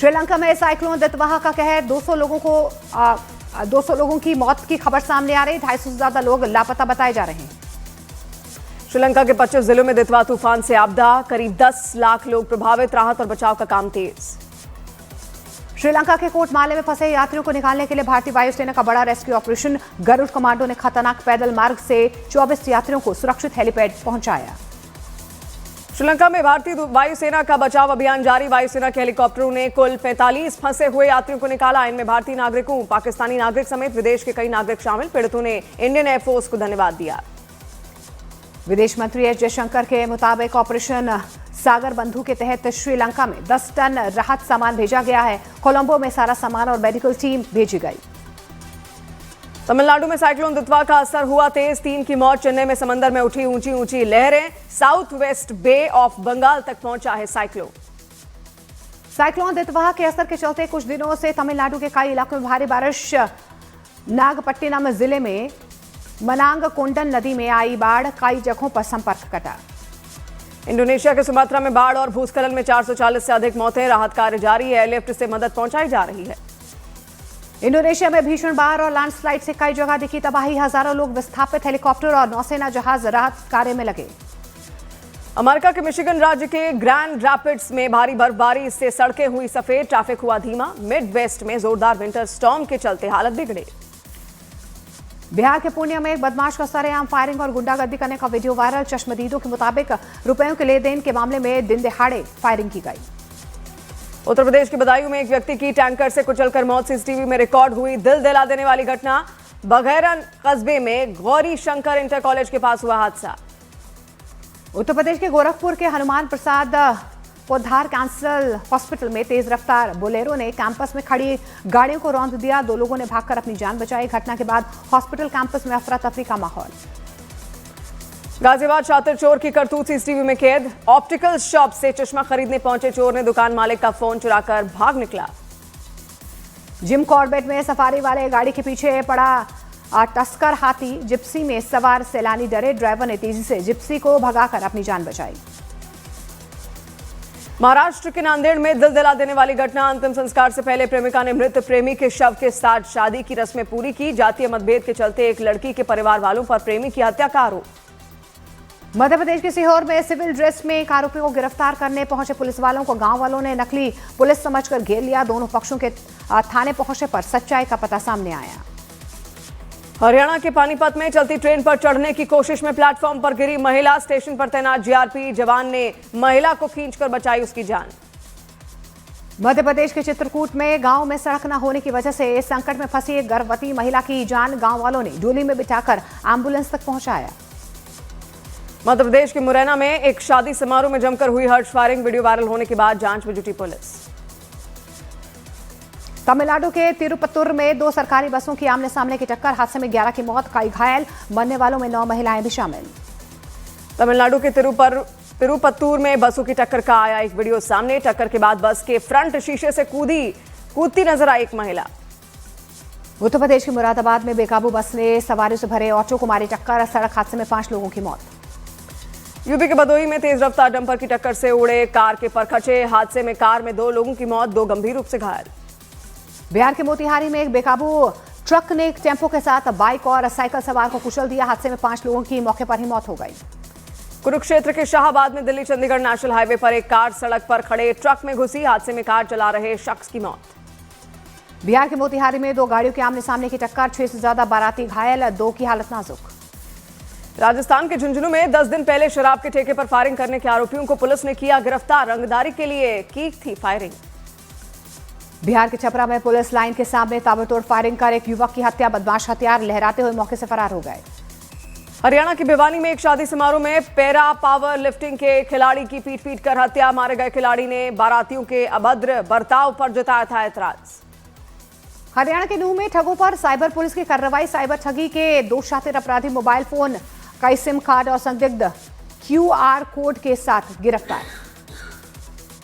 श्रीलंका में cyclone Ditwah का कहर 200 लोगों की मौत की खबर सामने आ रही। 250 से ज्यादा लोग लापता बताए जा रहे हैं। श्रीलंका के 25 जिलों में दितवा तूफान से आपदा, करीब 10 लाख लोग प्रभावित। राहत और बचाव का काम तेज। श्रीलंका के कोटमाले में फंसे यात्रियों को निकालने के लिए भारतीय वायुसेना का बड़ा रेस्क्यू ऑपरेशन। गरुड़ कमांडो ने खतरनाक पैदल मार्ग से 24 यात्रियों को सुरक्षित हेलीपैड पहुंचाया। श्रीलंका में भारतीय वायुसेना का बचाव अभियान जारी। वायुसेना के हेलीकॉप्टरों ने कुल 45 फंसे हुए यात्रियों को निकाला। इनमें भारतीय नागरिकों, पाकिस्तानी नागरिक समेत विदेश के कई नागरिक शामिल। पीड़ितों ने इंडियन एयरफोर्स को धन्यवाद दिया। विदेश मंत्री एस जयशंकर के मुताबिक ऑपरेशन सागर बंधु के तहत श्रीलंका में 10 टन राहत सामान भेजा गया है। कोलंबो में सारा सामान और मेडिकल टीम भेजी गई। तमिलनाडु में साइक्लोन दितवा का असर हुआ तेज। 3 की मौत। चेन्नई में समंदर में उठी ऊंची ऊंची लहरें। South west bay of Bengal तक पहुंचा है साइक्लोन दितवा के असर के चलते कुछ दिनों से तमिलनाडु के कई इलाकों में भारी बारिश। नागपट्टिनम जिले में मनांग कोंडन नदी में आई बाढ़, कई जगहों पर संपर्क कटा। इंडोनेशिया के सुमात्रा में बाढ़ और भूस्खलन में 440 से अधिक मौतें। राहत कार्य जारी है। एयरलिफ्ट से मदद पहुंचाई जा रही है। इंडोनेशिया में भीषण बाढ़ और लैंडस्लाइड से कई जगह दिखी तबाही। हजारों लोग विस्थापित। हेलीकॉप्टर और नौसेना जहाज राहत कार्य में लगे। अमेरिका के मिशिगन राज्य के ग्रैंड रैपिड्स में भारी बर्फबारी से सड़कें हुई सफेद। ट्रैफिक हुआ धीमा। मिड वेस्ट में जोरदार विंटर स्टॉर्म के चलते हालत बिगड़े। बिहार के पूर्णिया में एक बदमाश का सरेआम फायरिंग और गुंडागर्दी करने का वीडियो वायरल। चश्मदीदों के मुताबिक रुपयों के लेन देन के मामले में दिन दहाड़े फायरिंग की गई। उत्तर प्रदेश के बदायूं में एक व्यक्ति की टैंकर से कुचलकर मौत सीसीटीवी में रिकॉर्ड हुई। दिल दिला देने वाली घटना। बघैरन कस्बे में गौरी शंकर इंटर कॉलेज के पास हुआ हादसा। उत्तर प्रदेश के गोरखपुर के हनुमान प्रसाद पोद्दार कैंसर हॉस्पिटल में तेज रफ्तार बोलेरो ने कैंपस में खड़ी गाड़ियों को रौंद दिया। 2 लोगों ने भागकर अपनी जान बचाई। घटना के बाद हॉस्पिटल कैंपस में अफरा तफरी का माहौल। गाजियाबाद शातिर चोर की करतूत सीसीटीवी में कैद। ऑप्टिकल शॉप से चश्मा खरीदने पहुंचे चोर ने दुकान मालिक का फोन चुराकर भाग निकला। जिम कॉर्बेट में सफारी वाले गाड़ी के पीछे पड़ा टस्कर हाथी। जिप्सी में सवार सैलानी डरे। ड्राइवर ने तेजी से जिप्सी को भगाकर अपनी जान बचाई। महाराष्ट्र के नांदेड़ में दिल दिला देने वाली घटना। अंतिम संस्कार से पहले प्रेमिका ने मृत प्रेमी के शव के साथ शादी की रस्में पूरी की। जातीय मतभेद के चलते एक लड़की के परिवार वालों पर प्रेमी की हत्या का आरोप। मध्य प्रदेश के सीहोर में सिविल ड्रेस में एक आरोपी को गिरफ्तार करने पहुंचे पुलिस वालों को गांव वालों ने नकली पुलिस समझकर घेर लिया। दोनों पक्षों के थाने पहुंचने पर सच्चाई का पता सामने आया। हरियाणा के पानीपत में चलती ट्रेन पर चढ़ने की कोशिश में प्लेटफॉर्म पर गिरी महिला। स्टेशन पर तैनात जीआरपी जवान ने महिला को खींचकर बचाई उसकी जान। मध्य प्रदेश के चित्रकूट में गांव में सड़क न होने की वजह से संकट में फंसी एक गर्भवती महिला की जान गांव वालों ने डोली में बिठाकर एम्बुलेंस तक पहुंचाया। मध्य प्रदेश के मुरैना में एक शादी समारोह में जमकर हुई हर्ष फायरिंग। वीडियो वायरल होने के बाद जांच में जुटी पुलिस। तमिलनाडु के तिरुपत्तुर में 2 सरकारी बसों की आमने सामने की टक्कर। हादसे में 11 की मौत, कई घायल। मरने वालों में 9 महिलाएं भी शामिल। तमिलनाडु के तिरुपत्तुर में बसों की टक्कर का आया एक वीडियो सामने। टक्कर के बाद बस के फ्रंट शीशे से कूदती नजर आई एक महिला। उत्तर प्रदेश के मुरादाबाद में बेकाबू बस ने सवारियों से भरे ऑटो को मारी टक्कर। सड़क हादसे में 5 लोगों की मौत। यूपी के भदोही में तेज रफ्तार डंपर की टक्कर से उड़े कार के परखचे। हादसे में कार में 2 लोगों की मौत, 2 गंभीर रूप से घायल। बिहार के मोतिहारी में एक बेकाबू ट्रक ने एक टेम्पो के साथ बाइक और साइकिल सवार को कुचल दिया। हादसे में 5 लोगों की मौके पर ही मौत हो गई। कुरुक्षेत्र के शाहबाद में दिल्ली चंडीगढ़ नेशनल हाईवे पर एक कार सड़क पर खड़े ट्रक में घुसी। हादसे में कार चला रहे शख्स की मौत। बिहार के मोतिहारी में 2 गाड़ियों के आमने सामने की टक्कर। 6 से ज्यादा बाराती घायल, 2 की हालत नाजुक। राजस्थान के झुंझुनू में 10 दिन पहले शराब के ठेके पर फायरिंग करने के आरोपियों को पुलिस ने किया गिरफ्तार। रंगदारी के लिए की थी फायरिंग। बिहार के छपरा में पुलिस लाइन के सामने ताबड़तोड़ फायरिंग कर एक युवक की हत्या। बदमाश हथियार लहराते हुए मौके से फरार हो गए। हरियाणा के भिवानी में एक शादी समारोह में पैरा पावर लिफ्टिंग के खिलाड़ी की पीट कर हत्या। मारे गए खिलाड़ी ने बारातियों के अभद्र बर्ताव पर जताया था एतराज। हरियाणा के नूंह में ठगों पर साइबर पुलिस की कार्रवाई। साइबर ठगी के 2 शातिर अपराधी मोबाइल फोन, कई सिम कार्ड और संदिग्ध QR कोड के साथ गिरफ्तार।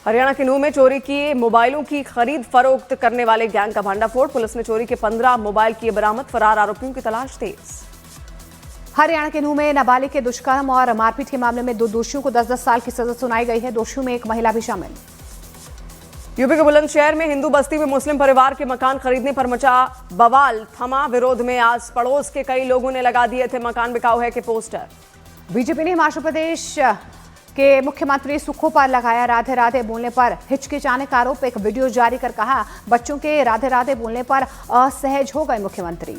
हरियाणा के नूंह में चोरी किए मोबाइलों की खरीद फरोख्त करने वाले गैंग का भांडाफोड़। पुलिस ने चोरी के 15 मोबाइल किए बरामद। फरार आरोपियों की तलाश तेज। हरियाणा के नूंह में नाबालिग के दुष्कर्म और मारपीट के मामले में 2 दोषियों को 10-10 साल की सजा सुनाई गई है। दोषियों में एक महिला भी शामिल। यूपी के बुलंदशहर में हिंदू बस्ती में मुस्लिम परिवार के मकान खरीदने पर मचा बवाल, थमा विरोध में आस पड़ोस के कई लोगों ने लगा दिए थे मकान बिकाऊ है के पोस्टर। बीजेपी ने हिमाचल प्रदेश के मुख्यमंत्री सुक्खू पर लगाया राधे राधे बोलने पर हिचकिचाने का आरोप। एक वीडियो जारी कर कहा, बच्चों के राधे राधे बोलने पर असहज हो गए मुख्यमंत्री।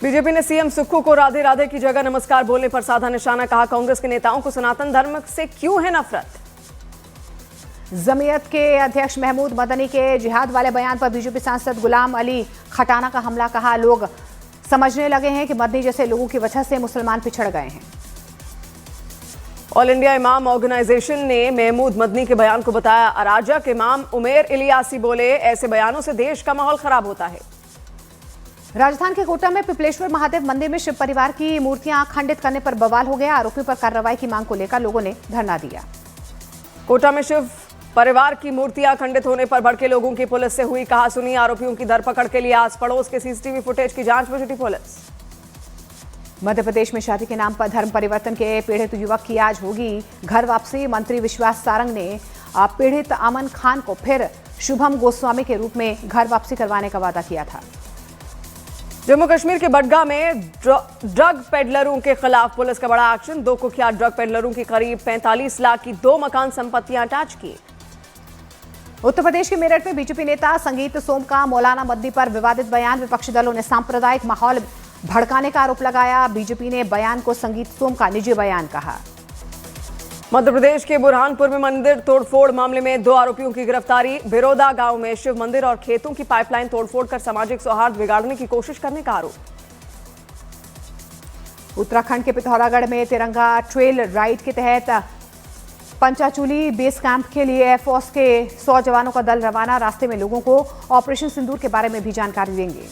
बीजेपी ने सीएम सुक्खू को राधे राधे की जगह नमस्कार बोलने पर साधा निशाना। कहा, कांग्रेस के नेताओं को सनातन धर्म से क्यों है नफरत। जमीयत के अध्यक्ष महमूद मदनी के जिहाद वाले बयान पर बीजेपी सांसद गुलाम अली खटाना का हमला। कहा, लोग समझने लगे हैं कि मदनी जैसे लोगों की वजह से मुसलमान पिछड़ गए हैं। ऑल इंडिया इमाम ऑर्गेनाइजेशन ने महमूद मदनी के बयान को बताया अराजक। इमाम उमेर इलियासी बोले, ऐसे बयानों से देश का माहौल खराब होता है। राजस्थान के कोटा में पिपलेश्वर महादेव मंदिर में शिव परिवार की मूर्तियां खंडित करने पर बवाल हो गया। आरोपी पर कार्रवाई की मांग को लेकर लोगों ने धरना दिया। कोटा में शिव परिवार की मूर्तियां खंडित होने पर भड़के लोगों की पुलिस से हुई कहासुनी। आरोपियों की धरपकड़ के लिए आस पड़ोस के सीसीटीवी फुटेज की जांच में जुटी पुलिस। मध्य प्रदेश में शादी के नाम पर धर्म परिवर्तन के पीड़ित युवक की आज होगी घर वापसी। मंत्री विश्वास सारंग ने पीड़ित अमन खान को फिर शुभम गोस्वामी के रूप में घर वापसी करवाने का वादा किया था। जम्मू कश्मीर के बडगाम में ड्रग पेडलरों के खिलाफ पुलिस का बड़ा एक्शन। 2 कुख्यात ड्रग पेडलरों की करीब 45 लाख की 2 मकान संपत्तियां अटैच की। उत्तर प्रदेश के मेरठ में बीजेपी नेता संगीत सोम का मौलाना मदनी पर विवादित बयान। विपक्षी दलों ने सांप्रदायिक माहौल भड़काने का आरोप लगाया। बीजेपी ने बयान को संगीत सोम का निजी बयान कहा। मध्य प्रदेश के बुरहानपुर में मंदिर तोड़फोड़ मामले में 2 आरोपियों की गिरफ्तारी। बिरोदा गांव में शिव मंदिर और खेतों की पाइपलाइन तोड़फोड़ कर सामाजिक सौहार्द बिगाड़ने की कोशिश करने का आरोप। उत्तराखंड के पिथौरागढ़ में तिरंगा ट्रेल राइड के तहत पंचाचूली बेस कैंप के लिए एयरफोर्स के 100 जवानों का दल रवाना। रास्ते में लोगों को ऑपरेशन सिंदूर के बारे में भी जानकारी देंगे।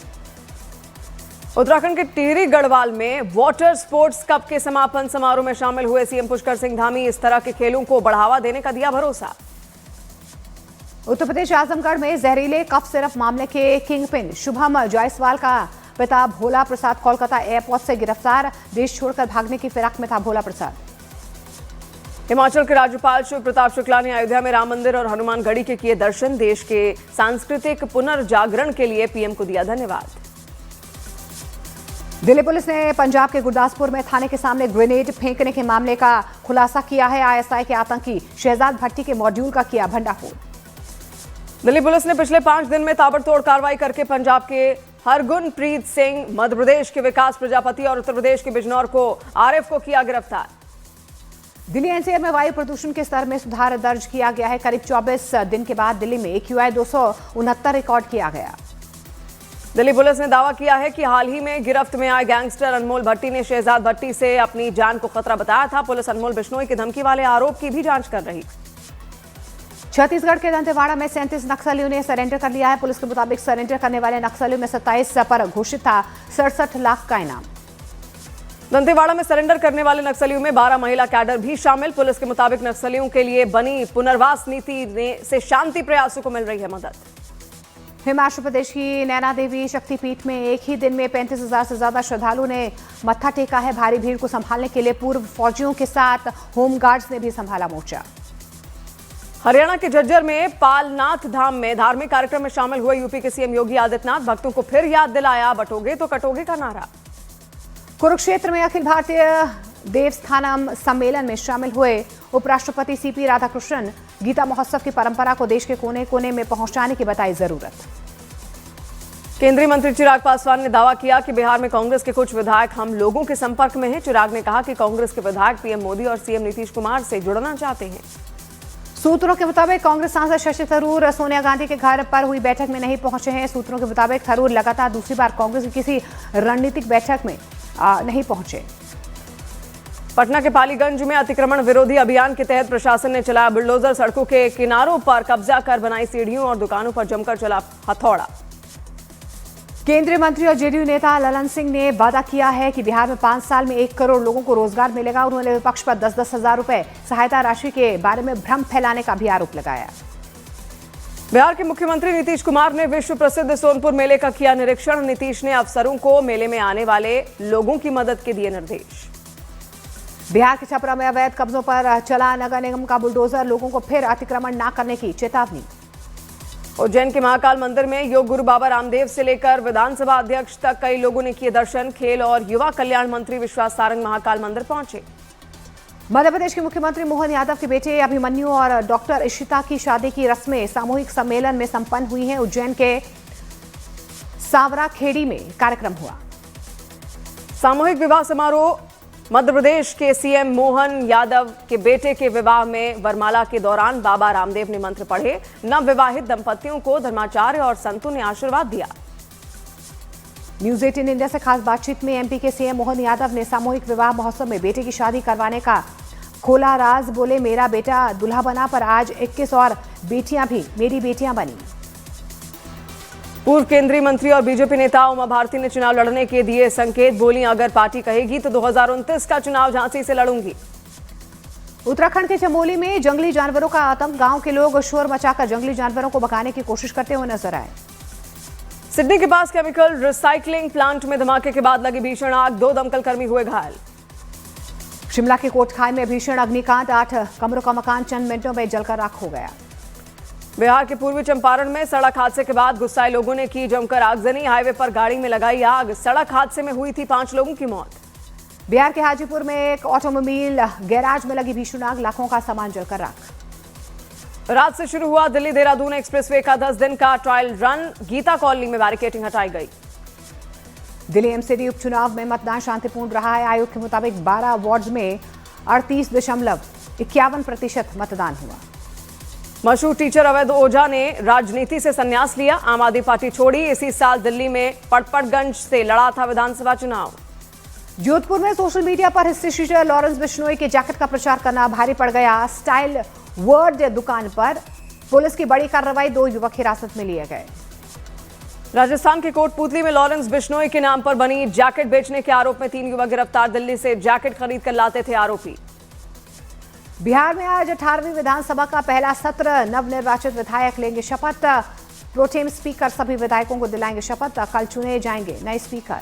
उत्तराखंड के टिहरी गढ़वाल में वाटर स्पोर्ट्स कप के समापन समारोह में शामिल हुए सीएम पुष्कर सिंह धामी। इस तरह के खेलों को बढ़ावा देने का दिया भरोसा। उत्तर प्रदेश आजमगढ़ में जहरीले कफ सिरप मामले के किंगपिन शुभम जायसवाल का पिता भोला प्रसाद कोलकाता एयरपोर्ट से गिरफ्तार। देश छोड़कर भागने की फिराक में था भोला प्रसाद। हिमाचल के राज्यपाल शिव प्रताप शुक्ला ने अयोध्या में राम मंदिर और हनुमानगढ़ी के किए दर्शन। देश के सांस्कृतिक पुनर्जागरण के लिए पीएम को दिया धन्यवाद। दिल्ली पुलिस ने पंजाब के गुरदासपुर में थाने के सामने ग्रेनेड फेंकने के मामले का खुलासा किया है। आईएसआई के आतंकी शहजाद भट्टी के मॉड्यूल का किया भंडाफोड़। दिल्ली पुलिस ने पिछले 5 दिन में ताबड़तोड़ कार्रवाई करके पंजाब के हरगुनप्रीत सिंह, मध्य प्रदेश के विकास प्रजापति और उत्तर प्रदेश के बिजनौर को आरिफ को किया गिरफ्तार। दिल्ली एनसीआर में वायु प्रदूषण के स्तर में सुधार दर्ज किया गया है। करीब 24 दिन के बाद दिल्ली में AQI 269 रिकॉर्ड किया गया। दिल्ली पुलिस ने दावा किया है कि हाल ही में गिरफ्त में आए गैंगस्टर अनमोल भट्टी ने शहजाद भट्टी से अपनी जान को खतरा बताया था। पुलिस अनमोल बिश्नोई की धमकी वाले आरोप की भी जांच कर रही। छत्तीसगढ़ के दंतेवाड़ा में 37 नक्सलियों ने सरेंडर कर लिया है। पुलिस के मुताबिक सरेंडर करने वाले नक्सलियों में 27 पर घोषित था 67 लाख का इनाम। दंतेवाड़ा में सरेंडर करने वाले नक्सलियों में 12 महिला कैडर भी शामिल। पुलिस के मुताबिक नक्सलियों के लिए बनी पुनर्वास नीति से शांति प्रयासों को मिल रही है मदद। हिमाचल प्रदेश की नैना देवी शक्तिपीठ में एक ही दिन में 35,000 से ज्यादा श्रद्धालुओं ने मत्था टेका है। भारी भीड़ को संभालने के लिए पूर्व फौजियों के साथ होमगार्ड्स ने भी संभाला मोर्चा। हरियाणा के झज्जर में पालनाथ धाम में धार्मिक कार्यक्रम में शामिल हुए यूपी के सीएम योगी आदित्यनाथ। भक्तों को फिर याद दिलाया बटोगे तो कटोगे का नारा। कुरुक्षेत्र में अखिल भारतीय देवस्थानम सम्मेलन में शामिल हुए उपराष्ट्रपति सीपी राधाकृष्णन। गीता महोत्सव की परंपरा को देश के कोने कोने में पहुंचाने की बताई जरूरत। केंद्रीय मंत्री चिराग पासवान ने दावा किया कि बिहार में कांग्रेस के कुछ विधायक हम लोगों के संपर्क में हैं। चिराग ने कहा कि कांग्रेस के विधायक पीएम मोदी और सीएम नीतीश कुमार से जुड़ना चाहते हैं। सूत्रों के मुताबिक कांग्रेस सांसद शशि थरूर सोनिया गांधी के घर पर हुई बैठक में नहीं पहुंचे हैं। सूत्रों के मुताबिक थरूर लगातार दूसरी बार कांग्रेस की किसी रणनीतिक बैठक में नहीं पहुंचे। पटना के पालीगंज में अतिक्रमण विरोधी अभियान के तहत प्रशासन ने चलाया बुलडोजर। सड़कों के किनारों पर कब्जा कर बनाई सीढ़ियों और दुकानों पर जमकर चला हथौड़ा। केंद्रीय मंत्री और जेडीयू नेता ललन सिंह ने वादा किया है कि बिहार में 5 साल में 1 करोड़ लोगों को रोजगार मिलेगा। उन्होंने विपक्ष पर 10-10 हजार रुपए सहायता राशि के बारे में भ्रम फैलाने का भी आरोप लगाया। बिहार के मुख्यमंत्री नीतीश कुमार ने विश्व प्रसिद्ध सोनपुर मेले का किया निरीक्षण। नीतीश ने अफसरों को मेले में आने वाले लोगों की मदद के दिए निर्देश। बिहार के छपरा में अवैध कब्जों पर चला नगर निगम का बुलडोजर। लोगों को फिर अतिक्रमण न करने की चेतावनी। उज्जैन के महाकाल मंदिर में योग गुरु बाबा रामदेव से लेकर विधानसभा अध्यक्ष तक कई लोगों ने किए दर्शन। खेल और युवा कल्याण मंत्री विश्वास सारंग महाकाल मंदिर पहुंचे। मध्य प्रदेश के मुख्यमंत्री मोहन यादव के बेटे अभिमन्यु और डॉक्टर इशिता की शादी की रस्में सामूहिक सम्मेलन में संपन्न हुई हैं। उज्जैन के सांवरा खेड़ी में कार्यक्रम हुआ। सामूहिक विवाह समारोह मध्य प्रदेश के सीएम मोहन यादव के बेटे के विवाह में वरमाला के दौरान बाबा रामदेव ने मंत्र पढ़े। नवविवाहित दंपतियों को धर्माचार्य और संतों ने आशीर्वाद दिया। न्यूज 18 इंडिया से खास बातचीत में एमपी के सीएम मोहन यादव ने सामूहिक विवाह महोत्सव में बेटे की शादी करवाने का खोला राज। बोले, मेरा बेटा दूल्हा बना पर आज 21 और बेटियां भी मेरी बेटियां बनी। पूर्व केंद्रीय मंत्री और बीजेपी नेता उमा भारती ने चुनाव लड़ने के दिए संकेत। बोली, अगर पार्टी कहेगी तो 2029 का चुनाव झांसी से लड़ूंगी। उत्तराखंड के चमोली में जंगली जानवरों का आतंक। गांव के लोग शोर मचाकर जंगली जानवरों को भगाने की कोशिश करते हुए नजर आए। सिडनी के पास केमिकल रिसाइकलिंग प्लांट में धमाके के बाद लगी भीषण आग। 2 दमकल कर्मी हुए घायल। शिमला के कोटखाई में भीषण अग्निकांड। 8 कमरों का मकान चंद मिनटों में जलकर राख हो गया। बिहार के पूर्वी चंपारण में सड़क हादसे के बाद गुस्साए लोगों ने की जमकर आगजनी। हाईवे पर गाड़ी में लगाई आग। सड़क हादसे में हुई थी 5 लोगों की मौत। बिहार के हाजीपुर में एक ऑटोमोबाइल गैराज में लगी भीषण आग। लाखों का सामान जलकर राख। रात से शुरू हुआ दिल्ली देहरादून एक्सप्रेसवे का 10 दिन का ट्रायल रन। गीता कॉलोनी में बैरिकेडिंग हटाई गई। दिल्ली एमसीडी उपचुनाव में मतदान शांतिपूर्ण रहा है। आयोग के मुताबिक 12 वार्ड्स में 38.51% मतदान हुआ। मशहूर टीचर अवैध ओझा ने राजनीति से संन्यास लिया। आम आदमी पार्टी छोड़ी। इसी साल दिल्ली में पड़पड़गंज से लड़ा था विधानसभा चुनाव। जोधपुर में सोशल मीडिया पर हिस्ट्री टीचर लॉरेंस बिश्नोई के जैकेट का प्रचार करना भारी पड़ गया। स्टाइल वर्ड दुकान पर पुलिस की बड़ी कार्रवाई। 2 युवक हिरासत में लिए गए। राजस्थान के कोटपुतली में लॉरेंस बिश्नोई के नाम पर बनी जैकेट बेचने के आरोप में 3 युवक गिरफ्तार। दिल्ली से जैकेट खरीद कर लाते थे आरोपी। बिहार में आज 18वीं विधानसभा का पहला सत्र। नवनिर्वाचित विधायक लेंगे शपथ। प्रोटेम स्पीकर सभी विधायकों को दिलाएंगे शपथ। कल चुने जाएंगे नए स्पीकर।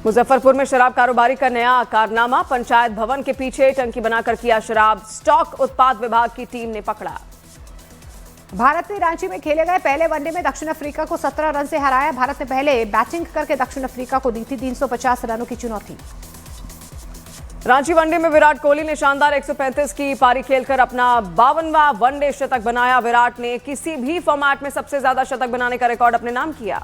मुजफ्फरपुर में शराब कारोबारी का नया कारनामा। पंचायत भवन के पीछे टंकी बनाकर किया शराब। स्टॉक उत्पाद विभाग की टीम ने पकड़ा। भारत ने रांची में खेले गए पहले वनडे में दक्षिण अफ्रीका को 17 रन से हराया। भारत ने पहले बैटिंग करके दक्षिण अफ्रीका को दी थी 350 रनों की चुनौती। रांची वनडे में विराट कोहली ने शानदार 135 की पारी खेलकर अपना 52वां वनडे शतक बनाया। विराट ने किसी भी फॉर्मेट में सबसे ज्यादा शतक बनाने का रिकॉर्ड अपने नाम किया।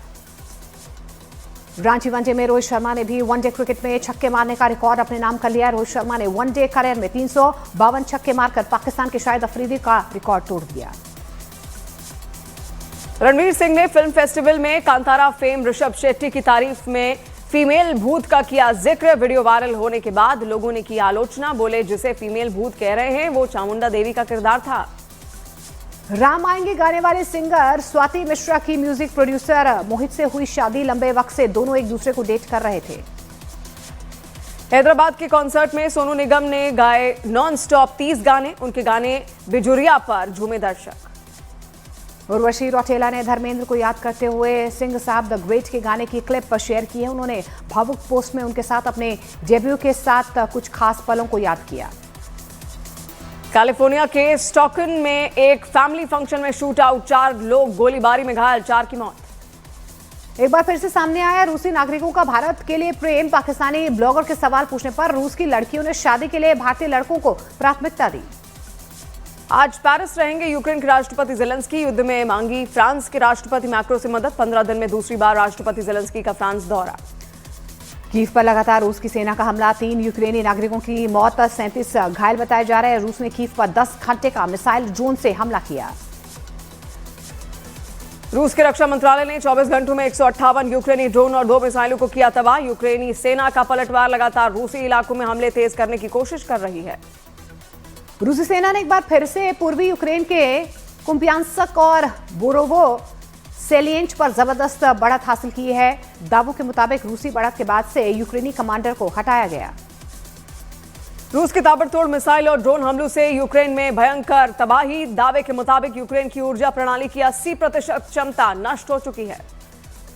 रांची वनडे में रोहित शर्मा ने भी वनडे क्रिकेट में छक्के मारने का रिकॉर्ड अपने नाम कर लिया। रोहित शर्मा ने वनडे करियर में 352 छक्के मारकर पाकिस्तान के शाहिद अफरीदी का रिकॉर्ड तोड़ दिया। रणवीर सिंह ने फिल्म फेस्टिवल में कांतारा फेम ऋषभ शेट्टी की तारीफ में फीमेल भूत का किया जिक्र। वीडियो वायरल होने के बाद लोगों ने की आलोचना। बोले, जिसे फीमेल भूत कह रहे हैं वो चामुंडा देवी का किरदार था। राम आएंगे गाने वाले सिंगर स्वाति मिश्रा की म्यूजिक प्रोड्यूसर मोहित से हुई शादी। लंबे वक्त से दोनों एक दूसरे को डेट कर रहे थे। हैदराबाद के कॉन्सर्ट में सोनू निगम ने गाए नॉन स्टॉप 30 गाने। उनके गाने बिजुरिया पर झूमे दर्शक। उर्वशी रौटेला ने धर्मेंद्र को याद करते हुए सिंह साहब द ग्रेट के गाने की क्लिप शेयर की है। उन्होंने भावुक पोस्ट में उनके साथ अपने डेब्यू के साथ कुछ खास पलों को याद किया। कैलिफोर्निया के स्टॉकन में एक फैमिली फंक्शन में शूट आउट। 4 लोग गोलीबारी में घायल, 4 की मौत। एक बार फिर से सामने आया रूसी नागरिकों का भारत के लिए प्रेम। पाकिस्तानी ब्लॉगर के सवाल पूछने पर रूस की लड़कियों ने शादी के लिए भारतीय लड़कों को प्राथमिकता दी। आज पेरिस रहेंगे यूक्रेन के राष्ट्रपति ज़ेलेंस्की। युद्ध में मांगी फ्रांस के राष्ट्रपति मैक्रो से मदद। 15 दिन में दूसरी बार राष्ट्रपति ज़ेलेंस्की का फ्रांस दौरा। कीव पर लगातार रूस की सेना का हमला। 3 यूक्रेनी नागरिकों की मौत, 37 घायल बताए जा रहे हैं। रूस ने कीव पर 10 घंटे का मिसाइल ड्रोन से हमला किया। रूस के रक्षा मंत्रालय ने 24 घंटों में 158 यूक्रेनी ड्रोन और 2 मिसाइलों को किया तबाह। यूक्रेनी सेना का पलटवार लगातार रूसी इलाकों में हमले तेज करने की कोशिश कर रही है। रूसी सेना ने एक बार फिर से पूर्वी यूक्रेन के कुपियांस्क और बोरोवो सेलिएंट पर जबरदस्त बढ़त हासिल की है। दावों के मुताबिक रूसी बढ़त के बाद से यूक्रेनी कमांडर को हटाया गया। रूस के ताबड़तोड़ मिसाइल और ड्रोन हमलों से यूक्रेन में भयंकर तबाही। दावे के मुताबिक यूक्रेन की ऊर्जा प्रणाली की 80% क्षमता नष्ट हो चुकी है।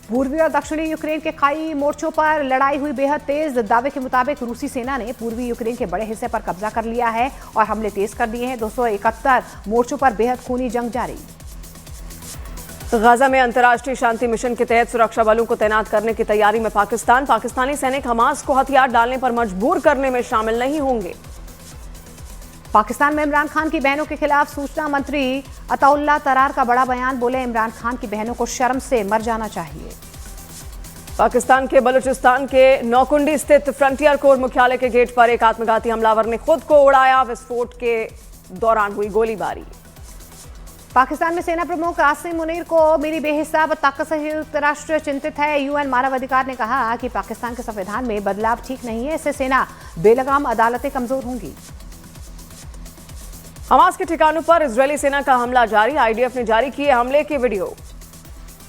पूर्वी और दक्षिणी यूक्रेन के कई मोर्चों पर लड़ाई हुई बेहद तेज। दावे के मुताबिक रूसी सेना ने पूर्वी यूक्रेन के बड़े हिस्से पर कब्जा कर लिया है और हमले तेज कर दिए हैं। 271 मोर्चों पर बेहद खूनी जंग जारी। गाजा में अंतर्राष्ट्रीय शांति मिशन के तहत सुरक्षा बलों को तैनात करने की तैयारी में पाकिस्तान। पाकिस्तानी सैनिक हमास को हथियार डालने पर मजबूर करने में शामिल नहीं होंगे। पाकिस्तान में इमरान खान की बहनों के खिलाफ सूचना मंत्री अताउल्लाह तरार का बड़ा बयान। बोले इमरान खान की बहनों को शर्म से मर जाना चाहिए। पाकिस्तान के बलूचिस्तान के नौकुंडी स्थित फ्रंटियर कोर मुख्यालय के गेट पर एक आत्मघाती हमलावर ने खुद को उड़ाया। विस्फोट के दौरान हुई गोलीबारी। पाकिस्तान में सेना प्रमुख आसिम मुनीर को मिली बेहिसाब ताकत से संयुक्त राष्ट्र चिंतित है। यूएन मानवाधिकार ने कहा कि पाकिस्तान के संविधान में बदलाव ठीक नहीं है, इससे सेना बेलगाम अदालतें कमजोर होंगी। हमास के ठिकानों पर इजरायली सेना का हमला जारी। आईडीएफ ने जारी किए हमले की वीडियो।